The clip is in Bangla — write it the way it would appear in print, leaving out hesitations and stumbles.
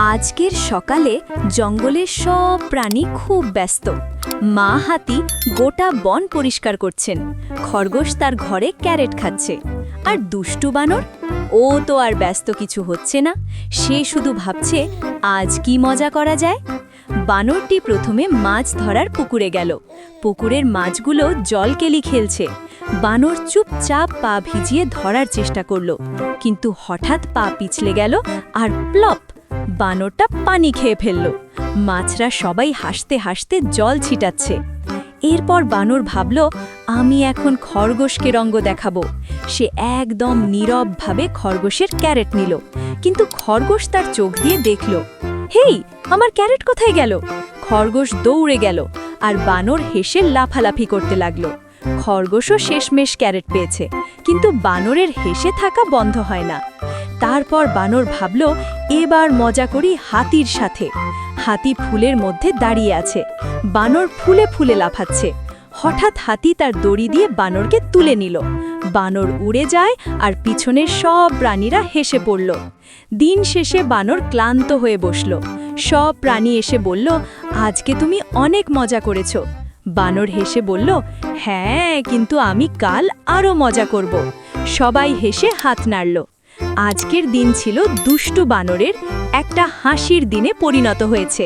আজকের সকালে জঙ্গলের সব প্রাণী খুব ব্যস্ত। মা হাতি গোটা বন পরিষ্কার করছেন, খরগোশ তার ঘরে ক্যারেট খাচ্ছে, আর দুষ্টু বানর ও তো আর ব্যস্ত কিছু হচ্ছে না, সে শুধু ভাবছে আজ কি মজা করা যায়। বানরটি প্রথমে মাছ ধরার পুকুরে গেল। পুকুরের মাছগুলো জলকেলি খেলছে। বানর চুপচাপ পা ভিজিয়ে ধরার চেষ্টা করল, কিন্তু হঠাৎ পা পিছলে গেল আর প্লপ, বানরটা পানি খেয়ে ফেলল। মাছরা সবাই হাসতে হাসতে জল ছিটাচ্ছে। এরপর বানর ভাবল, আমি এখন খরগোশকে রঙ্গ দেখাবো। সে একদম নীরবভাবে খরগোশের ক্যারেট নিল, কিন্তু খরগোশ তার চোখ দিয়ে দেখল, হেই, আমার ক্যারেট কোথায় গেল? খরগোশ দৌড়ে গেল, আর বানর হেসে লাফালাফি করতে লাগলো। খরগোশও শেষমেশ ক্যারেট পেয়েছে, কিন্তু বানরের হেসে থাকা বন্ধ হয় না। তারপর বানর ভাবল, এবার মজা করি হাতির সাথে। হাতি ফুলের মধ্যে দাঁড়িয়ে আছে, বানর ফুলে ফুলে লাফাচ্ছে। হঠাৎ হাতি তার দড়ি দিয়ে বানরকে তুলে নিল। বানর উড়ে যায়, আর পিছনের সব প্রাণীরা হেসে পড়ল। দিন শেষে বানর ক্লান্ত হয়ে বসল। সব প্রাণী এসে বলল, আজকে তুমি অনেক মজা করেছ। বানর হেসে বলল, হ্যাঁ, কিন্তু আমি কাল আরও মজা করব। সবাই হেসে হাত নাড়ল। আজকের দিন ছিল দুষ্টু বানরের একটা হাসির দিনে পরিণত হয়েছে।